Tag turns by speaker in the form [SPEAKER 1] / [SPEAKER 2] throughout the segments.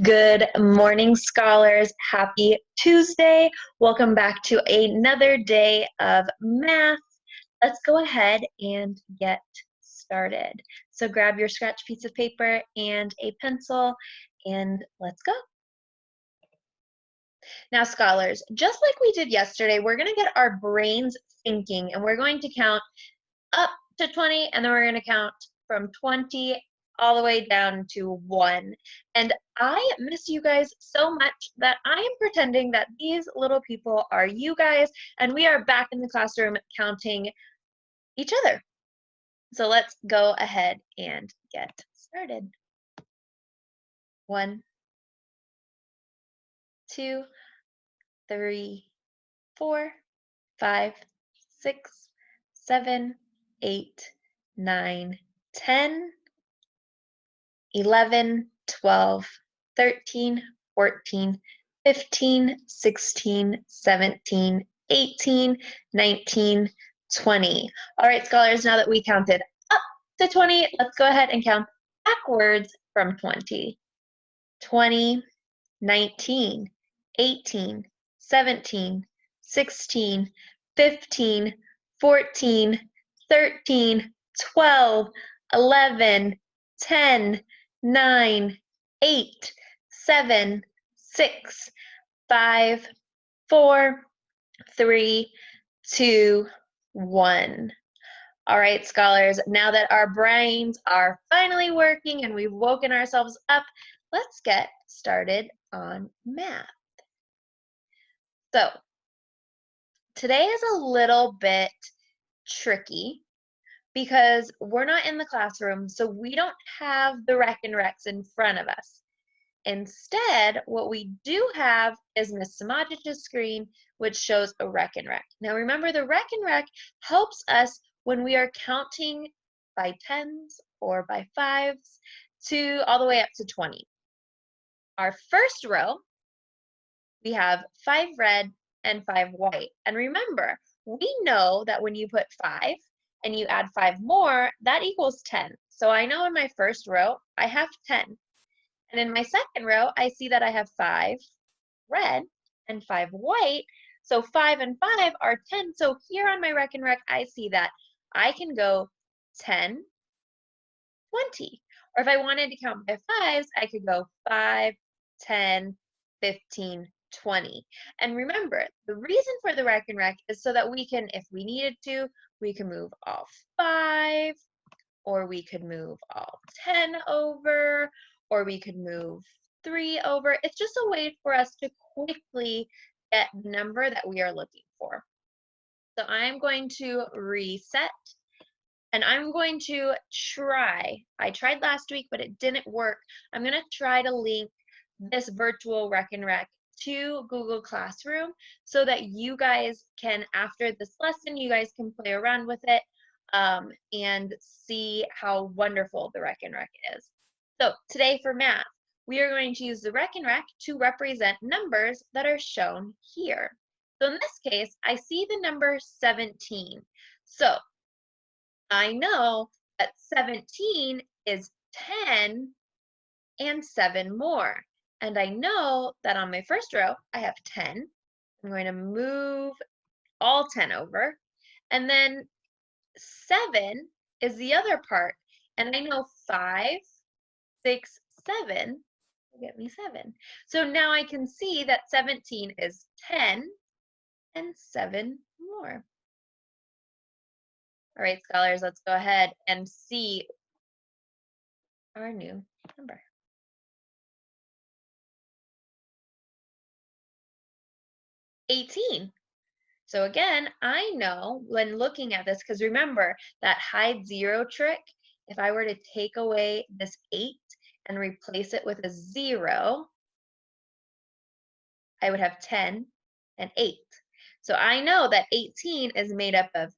[SPEAKER 1] Good morning, scholars. Happy Tuesday. Welcome back to another day of math. Let's go ahead and get started. So grab your scratch piece of paper and a pencil, and let's go. Now, scholars, just like we did yesterday, we're going to get our brains thinking, and we're going to count up to 20, and then we're going to count from 20 all the way down to 1. And I miss you guys so much that I am pretending that these little people are you guys, and we are back in the classroom counting each other. So let's go ahead and get started. 1, 2, 3, 4, 5, 6, 7, 8, 9, 10, 11, 12, 13, 14, 15, 16, 17, 18, 19, 20. All right, scholars, now that we counted up to 20, let's go ahead and count backwards from 20. 20, 19, 18, 17, 16, 15, 14, 13, 12, 11, 10, 9, 8, 7, 6, 5, 4, 3, 2, 1. All right, scholars, now that our brains are finally working and we've woken ourselves up, let's get started on math. So, today is a little bit tricky because we're not in the classroom, so we don't have the Rec and Recs in front of us. Instead, what we do have is Miss Samajich's screen, which shows a Rec and Rec. Now remember, the Rec and Rec helps us when we are counting by tens or by fives to all the way up to 20. Our first row, we have 5 red and 5 white. And remember, we know that when you put 5 and you add 5 more, that equals 10. So I know in my first row, I have 10. And in my second row, I see that I have 5 red and 5 white. So 5 and 5 are 10. So here on my Rec and Rec, I see that I can go 10, 20. Or if I wanted to count by fives, I could go 5, 10, 15, 20. And remember, the reason for the Rec and Rec is so that we can, if we needed to, we can move all 5, or we could move all 10 over, or we could move 3 over. It's just a way for us to quickly get the number that we are looking for. So I'm going to reset, and I'm going to try. I tried last week, but it didn't work. I'm going to try to link this virtual Rec and Rec to Google Classroom so that you guys can, after this lesson, you guys can play around with it and see how wonderful the Rec and Rec is. So today for math, we are going to use the Rec and Rec to represent numbers that are shown here. So in this case, I see the number 17. So I know that 17 is 10 and 7 more. And I know that on my first row, I have 10. I'm going to move all 10 over. And then 7 is the other part. And I know 5, 6, 7 will get me 7. So now I can see that 17 is 10 and 7 more. All right, scholars, let's go ahead and see our new number. 18. So again, I know when looking at this, because remember that hide 0 trick, if I were to take away this 8 and replace it with a 0, I would have 10 and 8. So I know that 18 is made up of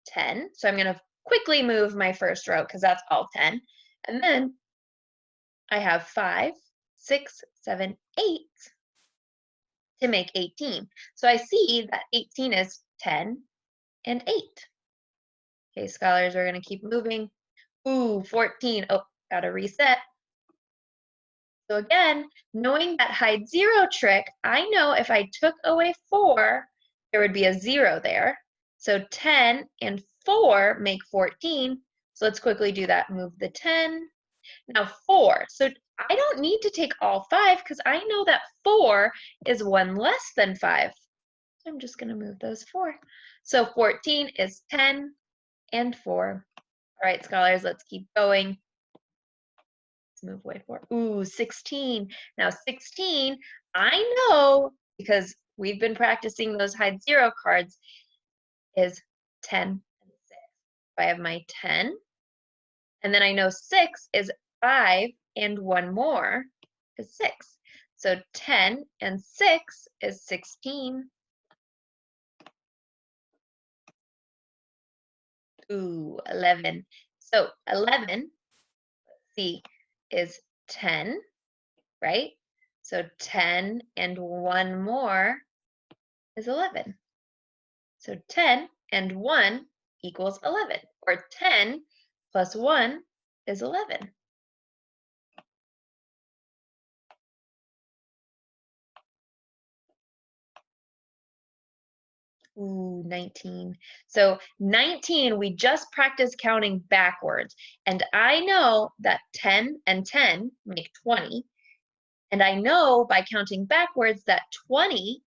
[SPEAKER 1] 10. So I'm going to quickly move my first row because that's all 10. And then I have 5, 6, 7, 8 to make 18. So I see that 18 is 10 and 8. Okay, scholars, we're going to keep moving. Ooh, 14. Oh, got to reset. So again, knowing that hide 0 trick, I know if I took away 4, there would be a 0 there. So 10 and 4 make 14. So let's quickly do that. Move the 10. Now 4. So I don't need to take all 5 because I know that 4 is 1 less than 5. So I'm just going to move those 4. So 14 is 10 and 4. All right, scholars, let's keep going. Let's move away 4. Ooh, 16. Now 16, I know, because we've been practicing those hide 0 cards, is 10 and 6. I have my 10, and then I know 6 is 5 and 1 more is 6. So 10 and 6 is 16. Ooh, 11. So 11, let's see, is 10, right? So 10 and 1 more is 11. So 10 and 1 equals 11, or 10 plus 1 is 11. Ooh, 19. So 19, we just practiced counting backwards. And I know that 10 and 10 make 20. And I know by counting backwards that 20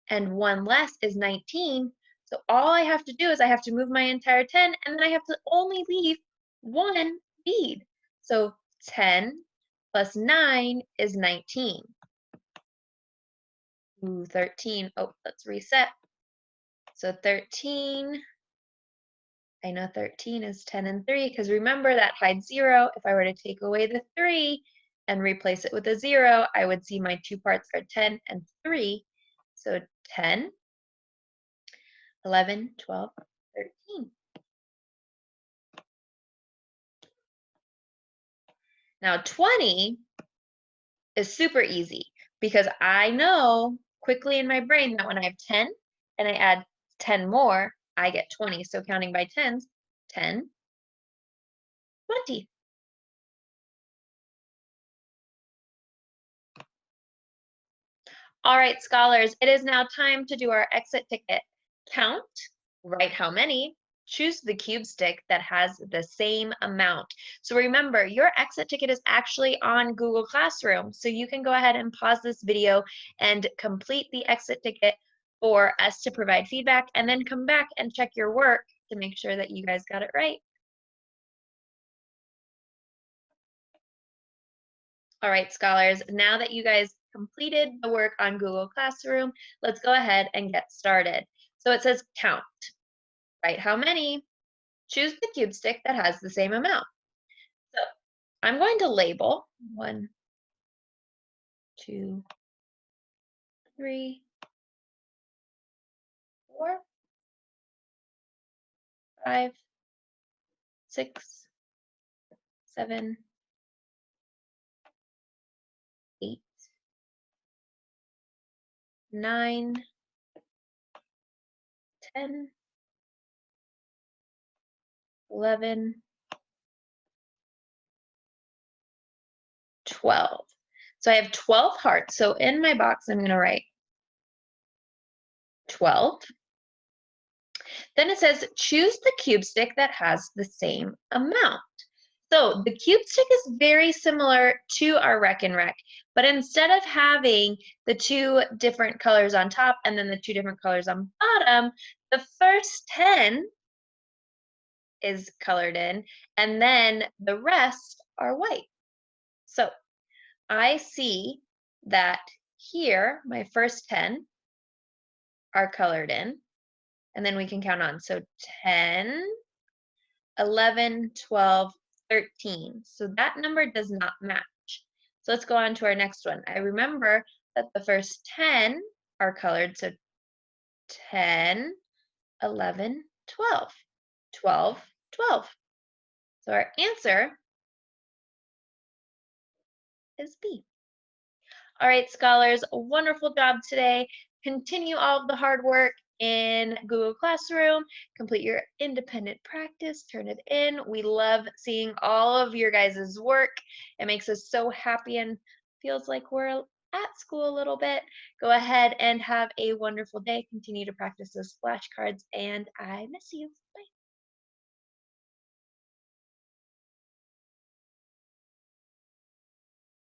[SPEAKER 1] and 1 less is 19. So all I have to do is I have to move my entire 10, and then I have to only leave 1 bead. So 10 plus 9 is 19. Ooh, 13. Oh, let's reset. So 13, I know 13 is 10 and 3, because remember that hides 0. If I were to take away the 3 and replace it with a 0, I would see my two parts are 10 and 3. So 10, 11, 12, 13. Now 20 is super easy because I know quickly in my brain that when I have 10 and I add 10 more, I get 20. So counting by tens, 10, 20. All right, scholars, it is now time to do our exit ticket. Count, write how many, choose the cube stick that has the same amount. So remember, your exit ticket is actually on Google Classroom. So you can go ahead and pause this video and complete the exit ticket for us to provide feedback, and then come back and check your work to make sure that you guys got it right. All right, scholars, now that you guys completed the work on Google Classroom, let's go ahead and get started. So it says count, write how many, choose the cube stick that has the same amount. So I'm going to label 1, 2, 3, 4, 5, 6, 7, 8, 9, 10, 11, 12. So I have 12 hearts. So in my box, I'm going to write 12. Then it says choose the cube stick that has the same amount. So the cube stick is very similar to our Reckon Rec, but instead of having the two different colors on top and then the two different colors on bottom, the first 10 is colored in, and then the rest are white. So I see that here, my first 10 are colored in, and then we can count on. So 10, 11, 12, 13. So that number does not match. So let's go on to our next one. I remember that the first 10 are colored. So 10, 11, 12, 12, 12. So our answer is B. All right, scholars, a wonderful job today. Continue all of the hard work in Google Classroom. Complete your independent practice, turn it in. We love seeing all of your guys' work. It makes us so happy and feels like we're at school a little bit. Go ahead and have a wonderful day. Continue to practice those flashcards, and I miss you. Bye.